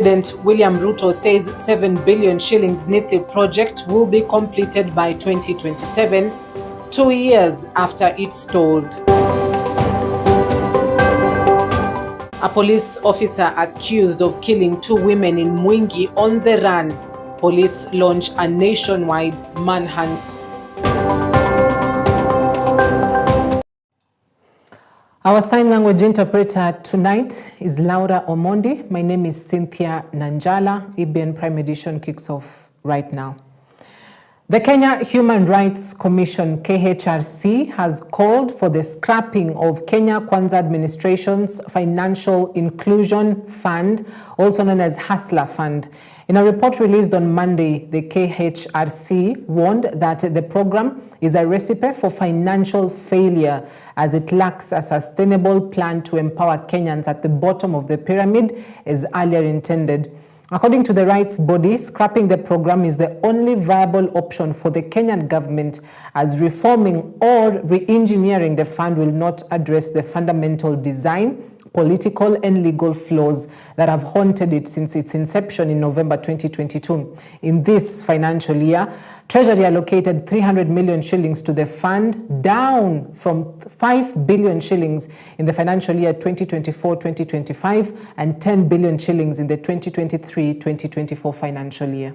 President William Ruto says 7 billion shillings Cynthia project will be completed by 2027, 2 years after it stalled. A police officer accused of killing 2 women in Mwingi on the run. Police launch a nationwide manhunt. Our sign language interpreter tonight is Laura Omondi. My name is Cynthia Nanjala. EBN Prime Edition kicks off right now. The Kenya Human Rights Commission, KHRC, has called for the scrapping of Kenya Kwanza Administration's Financial Inclusion Fund, also known as Hustler Fund. In a report released on Monday, the KHRC warned that the program is a recipe for financial failure as it lacks a sustainable plan to empower Kenyans at the bottom of the pyramid as earlier intended. According to the rights body, scrapping the program is the only viable option for the Kenyan government, as reforming or re-engineering the fund will not address the fundamental design, political and legal flaws that have haunted it since its inception in November 2022. In this financial year, Treasury allocated 300 million shillings to the fund, down from 5 billion shillings in the financial year 2024-2025 and 10 billion shillings in the 2023-2024 financial year.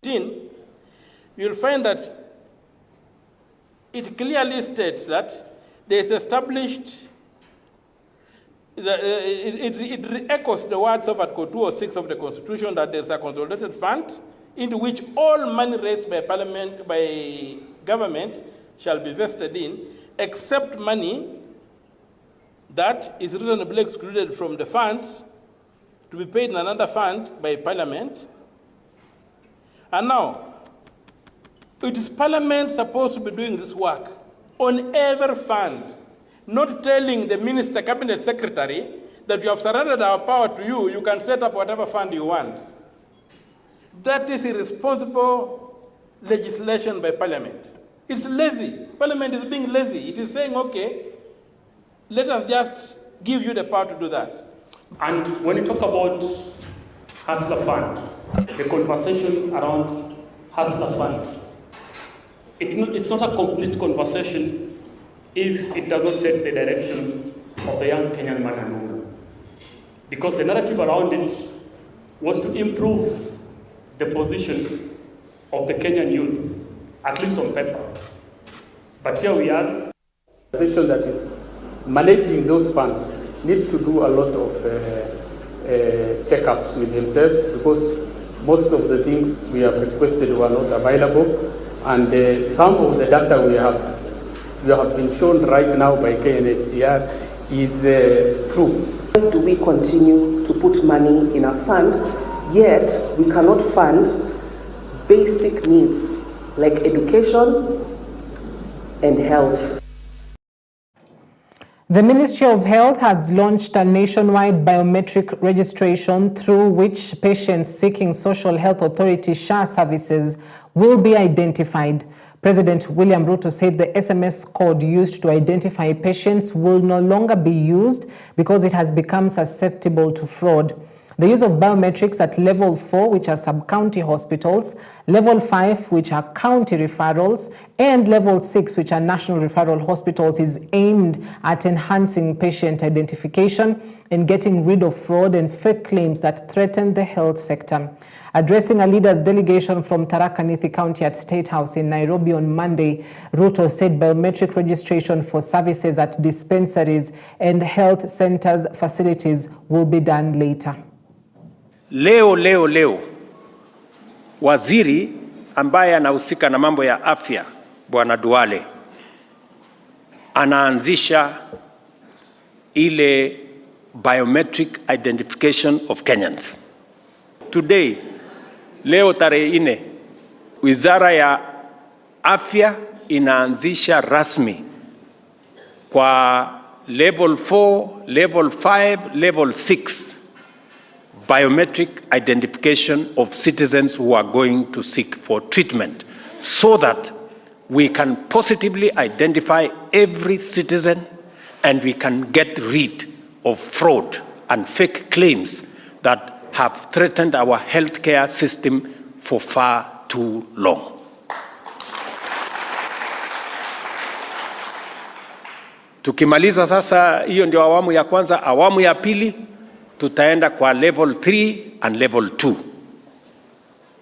You'll find that it clearly states that there is established, it echoes the words of Article 206 of the Constitution that there is a consolidated fund into which all money raised by Parliament, by government, shall be vested in, except money that is reasonably excluded from the fund to be paid in another fund by Parliament. And now, it is Parliament supposed to be doing this work on every fund, not telling the minister, cabinet secretary, that you have surrendered our power to you, you can set up whatever fund you want. That is irresponsible legislation by Parliament. It's lazy. Parliament is being lazy. It is saying, okay, let us just give you the power to do that. And when you talk about Hustler Fund, the conversation around Hustler Fund, it's not a complete conversation if it does not take the direction of the young Kenyan man and woman. Because the narrative around it was to improve the position of the Kenyan youth, at least on paper. But here we are. The person that is managing those funds need to do a lot of checkups with themselves, because most of the things we have requested were not available. And some of the data we have been shown right now by KNSCR is true. Do we continue to put money in a fund, yet we cannot fund basic needs like education and health? The Ministry of Health has launched a nationwide biometric registration through which patients seeking Social Health Authority SHA services will be identified. President William Ruto said the SMS code used to identify patients will no longer be used because it has become susceptible to fraud. The use of biometrics at level 4, which are sub-county hospitals, level 5, which are county referrals, and level 6, which are national referral hospitals, is aimed at enhancing patient identification and getting rid of fraud and fake claims that threaten the health sector. Addressing a leaders' delegation from Tharaka Nithi County at State House in Nairobi on Monday, Ruto said biometric registration for services at dispensaries and health centers facilities will be done later. Leo waziri ambaye anahusika na mambo ya afya Bwana Duale anaanzisha ile biometric identification of Kenyans. Today, leo tarehe 4, Wizara ya Afya inaanzisha rasmi kwa level 4, level 5, level 6 biometric identification of citizens who are going to seek for treatment, so that we can positively identify every citizen and we can get rid of fraud and fake claims that have threatened our healthcare system for far too long. Tukimaliza sasa, hiyo ndio awamu ya kwanza. Awamu ya pili tutaenda kwa level 3 and level 2.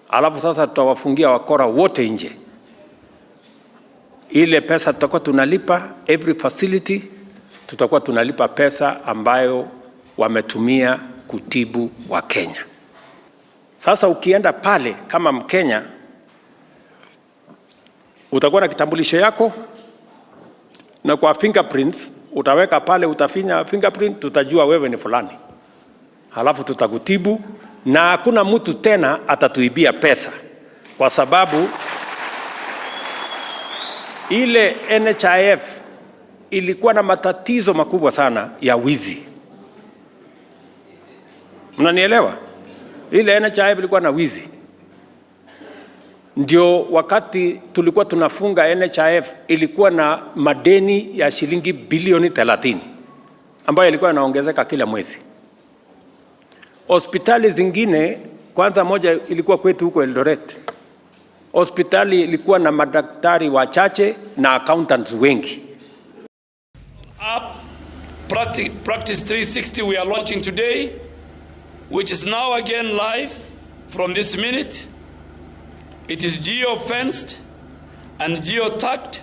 Alafu sasa tutawafungia wakora wote nje. Ile pesa tutakuwa tunalipa every facility, tutakuwa tunalipa pesa ambayo wametumia kutibu wa Kenya. Sasa ukienda pale kama Mkenya, utakuwa na kitambulisho yako na kwa fingerprints utaweka pale, utafinya fingerprint, tutajua wewe ni fulani. Halafu tutakutibu na hakuna mtu tena atatuibia pesa, kwa sababu ile NHIF ilikuwa na matatizo makubwa sana ya wizi. Mnanielewa? Ile NHIF ilikuwa na wizi. Ndio wakati tulikuwa tunafunga NHIF ilikuwa na madeni ya shilingi bilioni 30 ambayo ilikuwa inaongezeka kila mwezi. Hospitali zingine, kwanza moja ilikuwa kwetu huko Eldoret. Hospitali ilikuwa na madaktari wachache na accountants wengi. Practice 360 we are launching today, which is now again live from this minute. It is geo-fenced and geo-tagged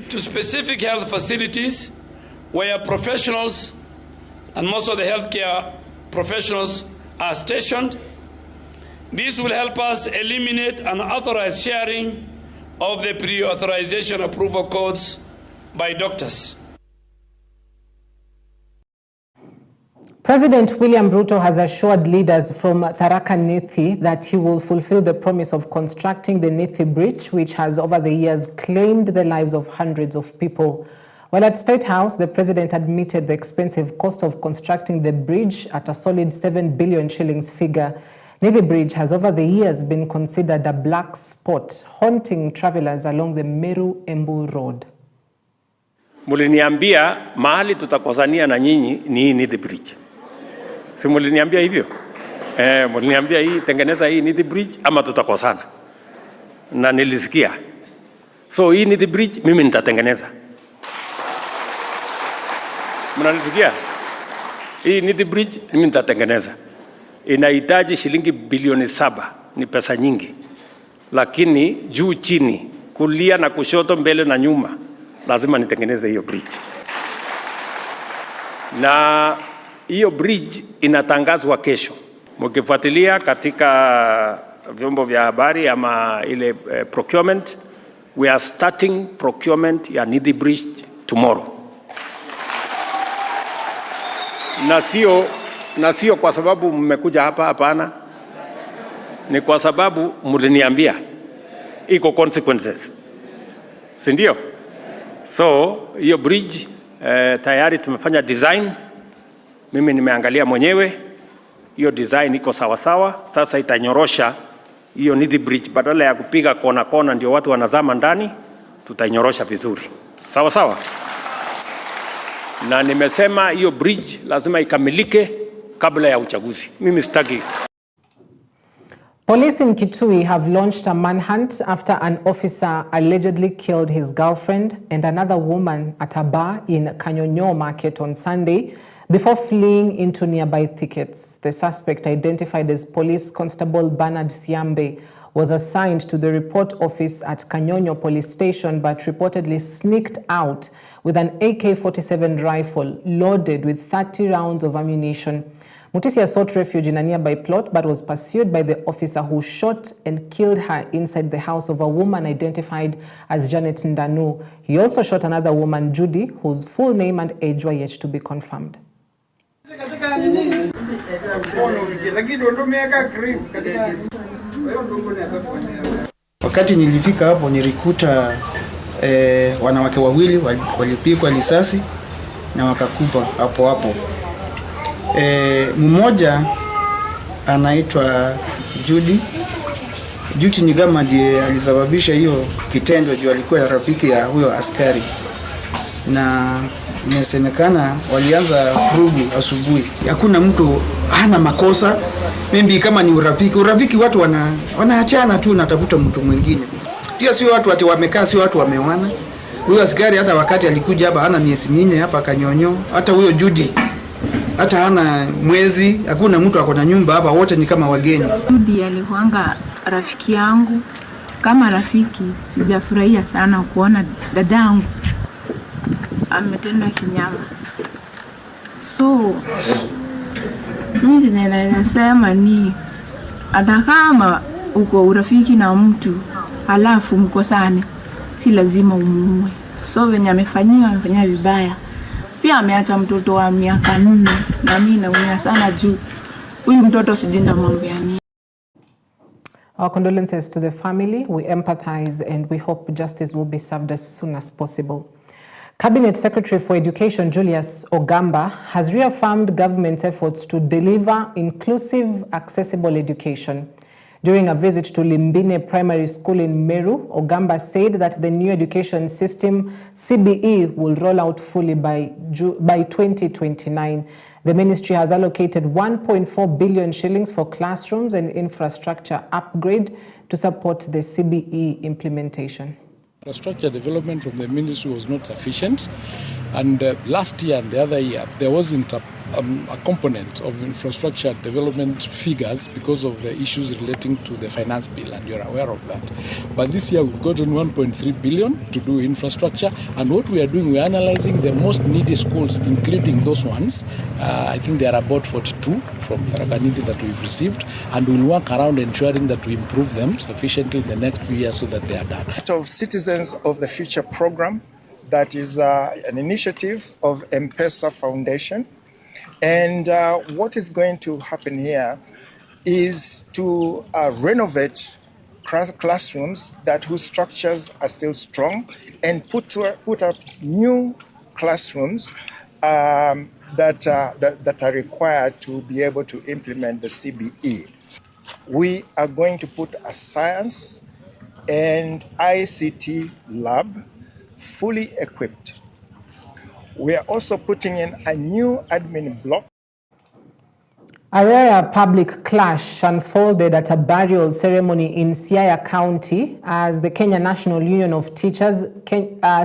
to specific health facilities where professionals and most of the healthcare professionals are stationed. This will help us eliminate unauthorized sharing of the pre-authorization approval codes by doctors. President William Ruto has assured leaders from Tharaka Nithi that he will fulfill the promise of constructing the Nithi Bridge, which has over the years claimed the lives of hundreds of people. While at State House, the president admitted the expensive cost of constructing the bridge at a solid 7 billion shillings figure. Nithi Bridge has over the years been considered a black spot, haunting travelers along the Meru-Embu Road. Muliniambia mahali tutakosania na nyinyi ni hii Nithi Bridge. Si muliniambia hivyo? Muliniambia hii tengeneza hii Nithi Bridge ama tutakosana. Na nilisikia. So hii Nithi Bridge mimi nitatengeneza. Mnanisikia? Hii Nithi Bridge mimi nitatengeneza. Inahitaji shilingi bilioni 7, ni pesa nyingi. Lakini juu chini, kulia na kushoto, mbele na nyuma, lazima nitengeneze hiyo bridge. Na hiyo bridge inatangazwa kesho. Mkifuatilia katika vyombo vya habari ama ile procurement, we are starting procurement ya Nithi Bridge tomorrow. Na sio kwa sababu mmekuja hapa, hapana. Ni kwa sababu mliniambia iko consequences. Si ndio? So hiyo bridge tayari tumefanya design. Mimi nimeangalia mwenyewe, hiyo design iko sawa sawa. Sasa itanyorosha hiyo Nithi Bridge, badala ya kupiga kona kona ndio watu wanazama ndani, tutanyorosha vizuri. Sawa sawa. Na nimesema hiyo bridge lazima ikamilike kabla ya uchaguzi. Mimi sitaki. Police in Kitui have launched a manhunt after an officer allegedly killed his girlfriend and another woman at a bar in Kanyonyo Market on Sunday before fleeing into nearby thickets. The suspect, identified as Police Constable Bernard Siambe, was assigned to the report office at Kanyonyo Police Station but reportedly sneaked out with an AK-47 rifle loaded with 30 rounds of ammunition. Mutisia sought refuge in a nearby plot but was pursued by the officer who shot and killed her inside the house of a woman identified as Janet Ndanu. He also shot another woman, Judy, whose full name and age were yet to be confirmed. Wakati nilifika hapo nilikuta wanawake wawili walipigwa risasi na wakakufa hapo hapo. Mmoja anaitwa Judy. Judy ni kama ndiye alisababisha hiyo kitendo, juu alikuwa rafiki ya huyo askari. Na Inasemekana walianza vurugu asubuhi. Hakuna mtu hana makosa. Maybe kama ni urafiki watu wanaachana tu, natafuta mtu mwingine. Pia sio watu ati wamekaa, sio watu wamewana. Huyo askari hata wakati alikuja hapa hana miezi 4 hapa Kanyonyo. Hata huyo Judy hata hana mwezi. Hakuna mtu akona nyumba hapa, wote ni kama wageni. Judy alikuanga rafiki yangu. Kama rafiki sijafurahia sana kuona dadangu ametenda kinyama. So mimi ninasema ni hata kama uko urafiki na mtu alafu mkosane, si lazima umuue. So venye amefanyia vibaya. Pia ameacha mtoto wa miaka 4 na mimi naumia sana juu huyu mtoto sijui ndamwambia nini. Our condolences to the family. We empathize and we hope justice will be served as soon as possible. Cabinet Secretary for Education Julius Ogamba has reaffirmed government's efforts to deliver inclusive, accessible education. During a visit to Limbine Primary School in Meru, Ogamba said that the new education system, CBE, will roll out fully by 2029. The ministry has allocated 1.4 billion shillings for classrooms and infrastructure upgrade to support the CBE implementation. Infrastructure development from the ministry was not sufficient, and last year and the other year there wasn't a component of infrastructure development figures because of the issues relating to the finance bill, and you're aware of that. But this year we've gotten 1.3 billion to do infrastructure, and what we are doing, we are analyzing the most needy schools, including those ones. I think there are about 42 from Tharaka-Nithi that we've received, and we'll work around ensuring that we improve them sufficiently in the next few years so that they are done. Of Citizens of the Future program, that is an initiative of M-Pesa Foundation. And what is going to happen here is to renovate classrooms whose structures are still strong, and put up new classrooms that are required to be able to implement the CBE. We are going to put a science and ICT lab fully equipped. We are also putting in a new admin block. A rare public clash unfolded at a burial ceremony in Siaya County as the Kenya National Union of Teachers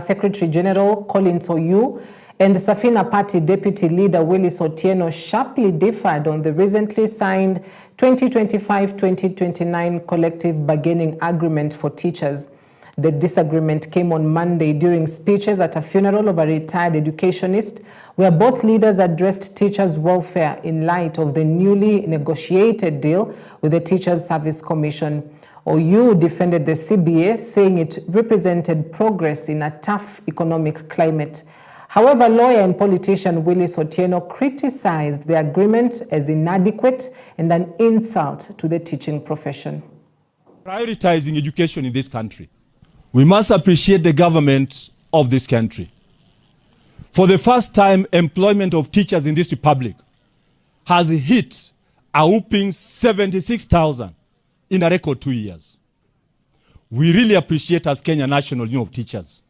Secretary General Collins Oyu and Safina Party Deputy Leader Willis Otieno sharply differed on the recently signed 2025-2029 collective bargaining agreement for teachers. The disagreement came on Monday during speeches at a funeral of a retired educationist, where both leaders addressed teachers' welfare in light of the newly negotiated deal with the Teachers Service Commission. Oyu defended the CBA, saying it represented progress in a tough economic climate. However, lawyer and politician Willis Otieno criticized the agreement as inadequate and an insult to the teaching profession. Prioritizing education in this country, we must appreciate the government of this country. For the first time, employment of teachers in this republic has hit a whopping 76,000 in a record 2 years. We really appreciate as Kenya National Union of Teachers.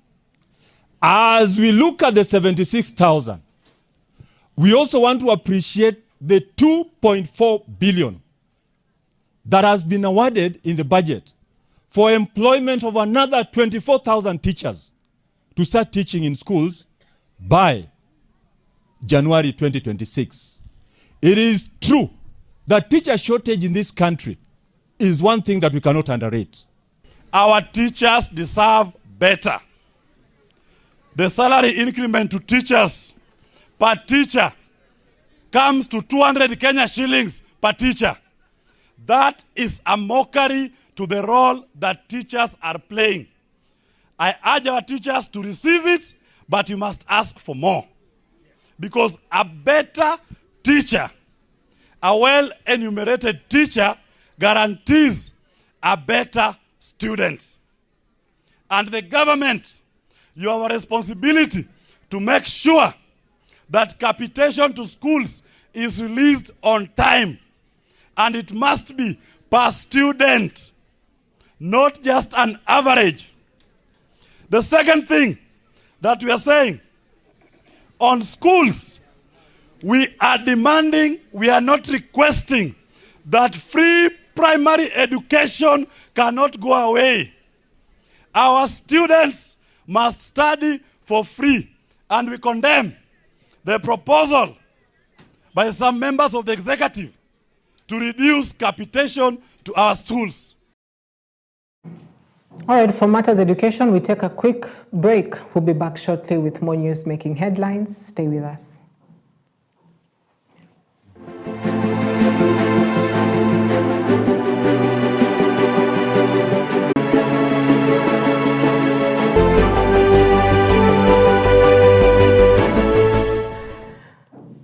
As we look at the 76,000, we also want to appreciate the 2.4 billion that has been awarded in the budget for employment of another 24,000 teachers to start teaching in schools by January 2026. It is true that teacher shortage in this country is one thing that we cannot underrate. Our teachers deserve better. The salary increment to teachers per teacher comes to 200 Kenya shillings per teacher. That is a mockery to the role that teachers are playing. I urge our teachers to receive it, but you must ask for more. Because a better teacher, a well-enumerated teacher, guarantees a better student. And the government, you have a responsibility to make sure that capitation to schools is released on time. And it must be per student, not just an average. The second thing that we are saying, on schools. We are demanding, we are not requesting that free primary education cannot go away. Our students must study for free, and we condemn the proposal by some members of the executive to reduce capitation to our schools. All right, for Matters Education, we take a quick break. We'll be back shortly with more news making headlines. Stay with us.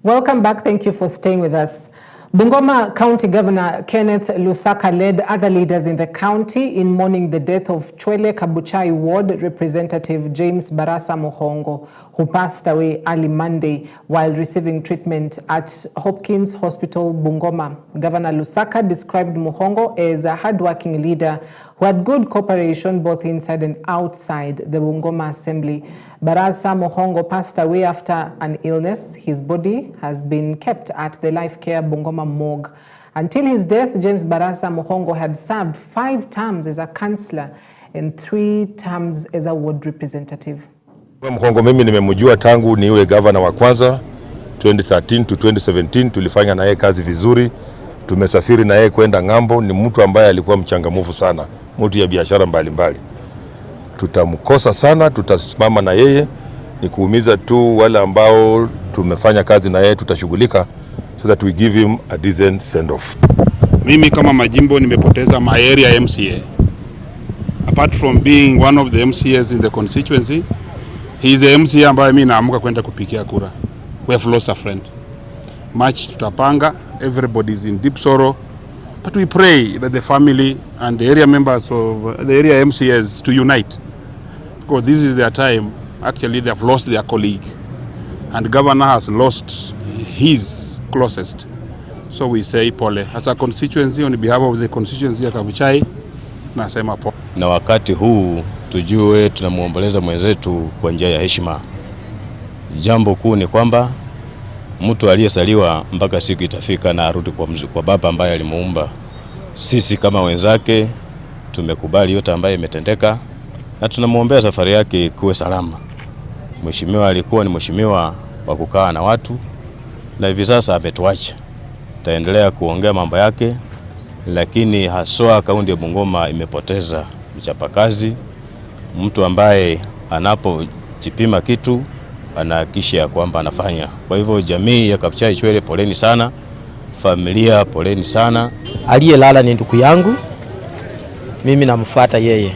Welcome back. Thank you for staying with us. Bungoma County Governor Kenneth Lusaka led other leaders in the county in mourning the death of Chwele Kabuchai Ward Representative James Barasa Muhongo, who passed away early Monday while receiving treatment at Hopkins Hospital, Bungoma. Governor Lusaka described Muhongo as a hardworking leader who had good cooperation both inside and outside the Bungoma Assembly. Barasa Muhongo passed away after an illness. His body has been kept at the Life Care Bungoma morgue. Until his death, James Barasa Muhongo had served 5 terms as a councillor and 3 terms as a ward representative. Muhongo mimi nimemjua tangu niwe governor wa kwanza 2013 to 2017. Tulifanya na yeye kazi vizuri. Tumesafiri na yeye kwenda ng'ambo. Ni mtu ambaye alikuwa mchangamufu sana, mtu ya biashara mbalimbali. Tutamkosa sana, tutasimama na yeye. Ni kuumiza tu wale ambao tumefanya kazi na yeye, tutashughulika so that we give him a decent send off. Mimi kama majimbo nimepoteza my area MCA. Apart from being one of the MCAs in the constituency, he is the MCA ambaye mimi naamuka kwenda kupigia kura. We have lost a friend. March tutapanga, everybody is in deep sorrow, but we pray that the family and the area members of the area MCAs to unite, because this is their time. Actually, they have lost their colleague, and the governor has lost his closest. So we say pole as a constituency, on behalf of the constituency ya Kabuchai, nasema pole. Na wakati huu tujue tunamuomboleza mwenzetu kwa njia ya heshima. Jambo kuu ni kwamba mtu aliyesaliwa mpaka siku itafika na arudi kwa baba ambaye alimuumba. Sisi kama wenzake tumekubali yote ambaye imetendeka na tunamuombea safari yake kuwe salama. Mheshimiwa alikuwa ni mheshimiwa wa kukaa na watu na hivi sasa ametuacha. Taendelea kuongea mambo yake, lakini haswa kaunti ya Bungoma imepoteza mchapakazi, mtu ambaye anapojipima kitu anahakikisha kwamba anafanya. Kwa hivyo jamii ya Kabuchai Chwele, poleni sana, familia poleni sana. Aliyelala ni ndugu yangu, mimi namfuata yeye.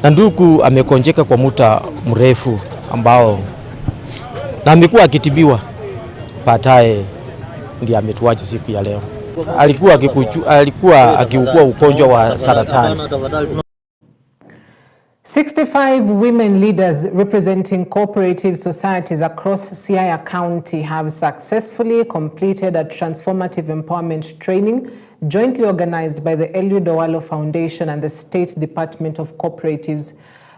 Na ndugu amekonjeka kwa muda mrefu ambao na amekuwa akitibiwa, baadaye ndiye ametuacha siku ya leo. Alikuwa akiugua ugonjwa wa saratani. 65 women leaders representing cooperative societies across Siaya County have successfully completed a transformative empowerment training jointly organized by the Eliud Owalo Foundation and the State Department of Cooperatives.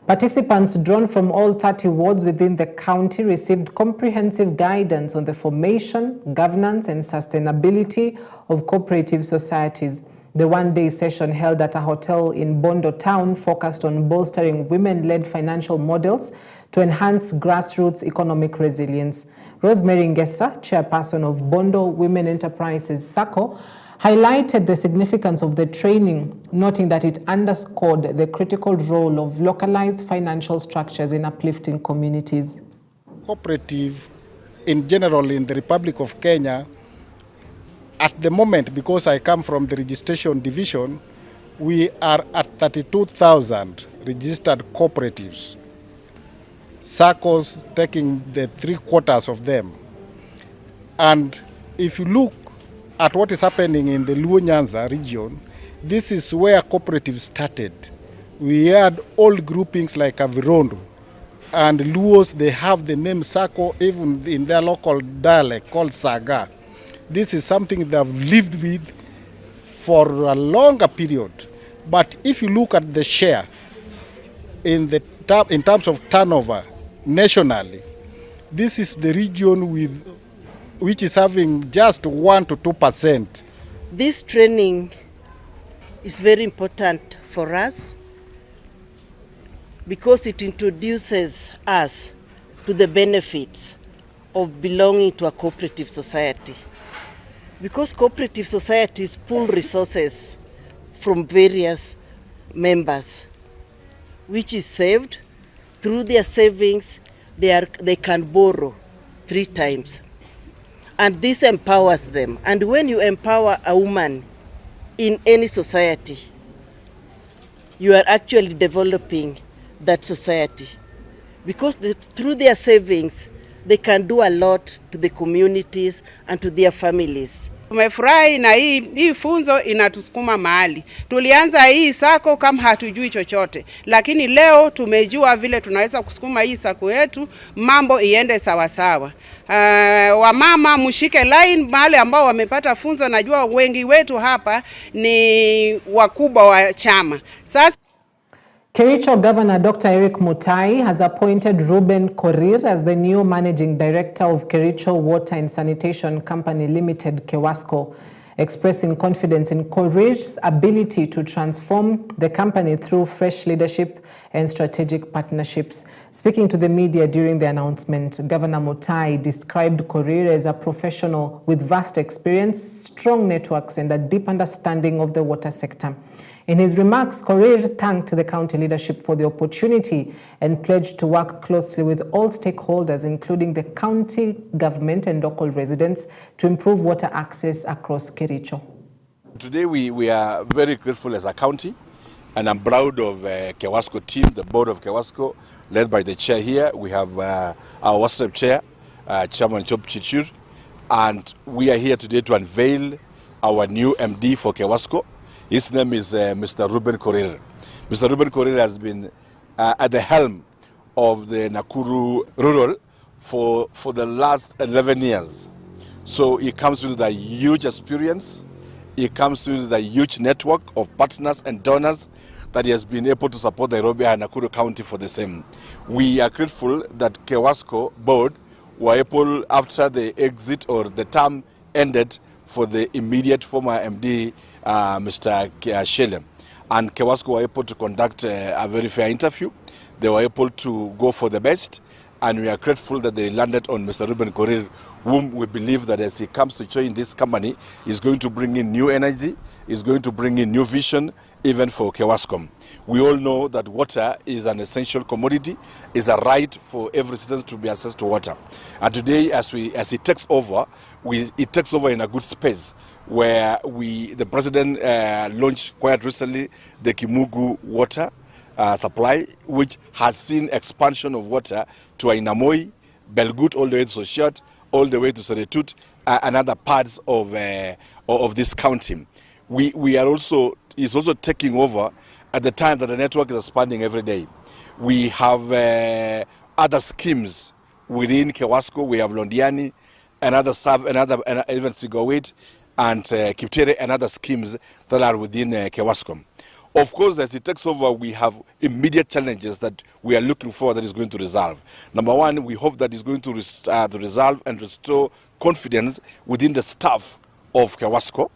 Participants drawn from all 30 wards within the county received comprehensive guidance on the formation, governance, and sustainability of cooperative societies. The one-day session held at a hotel in Bondo town focused on bolstering women-led financial models to enhance grassroots economic resilience. Rosemary Ngesa, chairperson of Bondo Women Enterprises SACCO, highlighted the significance of the training, noting that it underscored the critical role of localized financial structures in uplifting communities. Cooperative in general in the Republic of Kenya, at the moment, because I come from the registration division, we are at 32,000 registered cooperatives. SACCOs taking the 3/4 of them. And if you look at what is happening in the Luo Nyanza region, this is where cooperatives started. We had old groupings like Avirondo, and Luos, they have the name SACCO even in their local dialect called Saga. This is something they have lived with for a longer period. But if you look at the share in terms of turnover nationally, this is the region which is having just 1 to 2%. This training is very important for us because it introduces us to the benefits of belonging to a cooperative society. Because cooperative societies pool resources from various members, which is saved. Through their savings, they can borrow 3 times. And this empowers them. And when you empower a woman in any society, you are actually developing that society. Because through their savings, they can do a lot to the communities and to their families. Tumefurahi na hii funzo inatusukuma mahali. Tulianza hii sako kama hatujui chochote, lakini leo tumejua vile tunaweza kusukuma hii sako yetu mambo iende sawa sawa. Wamama mshike line mahali ambao wamepata funzo, najua wengi wetu hapa ni wakubwa wa chama. Sasa Kericho Governor Dr. Eric Mutai has appointed Ruben Korir as the new Managing Director of Kericho Water and Sanitation Company Limited, Kewasco, expressing confidence in Korir's ability to transform the company through fresh leadership and strategic partnerships. Speaking to the media during the announcement, Governor Mutai described Korir as a professional with vast experience, strong networks, and a deep understanding of the water sector. In his remarks, Korir thanked the county leadership for the opportunity and pledged to work closely with all stakeholders, including the county government and local residents, to improve water access across Kericho. Today we are very grateful as a county, and I'm proud of Kewasco team, the board of Kewasco, led by the chair here. We have our WhatsApp chair, Chairman Chop Chichur, and we are here today to unveil our new MD for Kewasco. His name is Mr. Ruben Korir. Mr. Ruben Korir has been at the helm of the Nakuru Rural for the last 11 years. So he comes with a huge experience. He comes with a huge network of partners and donors that he has been able to support Nairobi and Nakuru County for the same. We are grateful that Kewasco board were able, after the exit or the term ended for the immediate former MD, Mr. Shelem, and Kewasco were able to conduct a very fair interview. They were able to go for the best, and we are grateful that they landed on Mr. Ruben Korir, whom we believe that as he comes to join this company, is going to bring in new energy, is going to bring in new vision, even for Kewasco. We all know that water is an essential commodity, is a right for every citizen to be access to water. And today, as he takes over, it takes over in a good space, where the president launched quite recently the Kimugu water supply, which has seen expansion of water to Ainamoi, Belgut, all the way to Soshiat, all the way to Seretut, and other parts of this county. Is also taking over at the time that the network is expanding every day. We have other schemes within Kewasco. We have Londiani, and even Sigowit, and Kiptere, and other schemes that are within Kewasco. Of course, as it takes over, we have immediate challenges that we are looking for that is going to resolve. Number one, we hope that is going to resolve and restore confidence within the staff of Kewasco.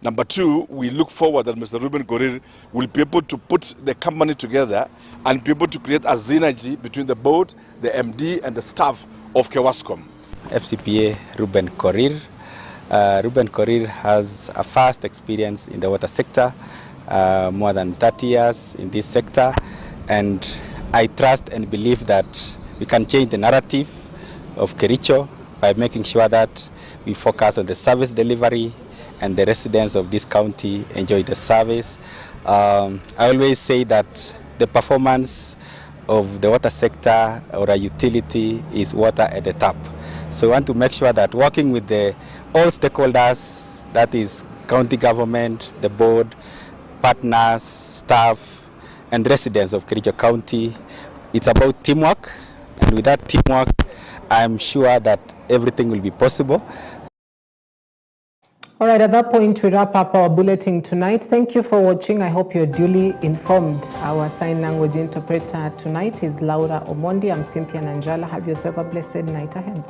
Number two, we look forward that Mr. Ruben Korir will be able to put the company together and be able to create a synergy between the board, the MD, and the staff of Kewasco. FCPA Ruben Korir. Ruben Korir has a vast experience in the water sector, more than 30 years in this sector, and I trust and believe that we can change the narrative of Kericho by making sure that we focus on the service delivery and the residents of this county enjoy the service. I always say that the performance of the water sector or a utility is water at the top. So we want to make sure that working with all stakeholders, that is county government, the board, partners, staff, and residents of Kericho County, it's about teamwork. And with that teamwork, I'm sure that everything will be possible. All right, at that point, we wrap up our bulletin tonight. Thank you for watching. I hope you're duly informed. Our sign language interpreter tonight is Laura Omondi. I'm Cynthia Nanjala. Have yourself a blessed night ahead.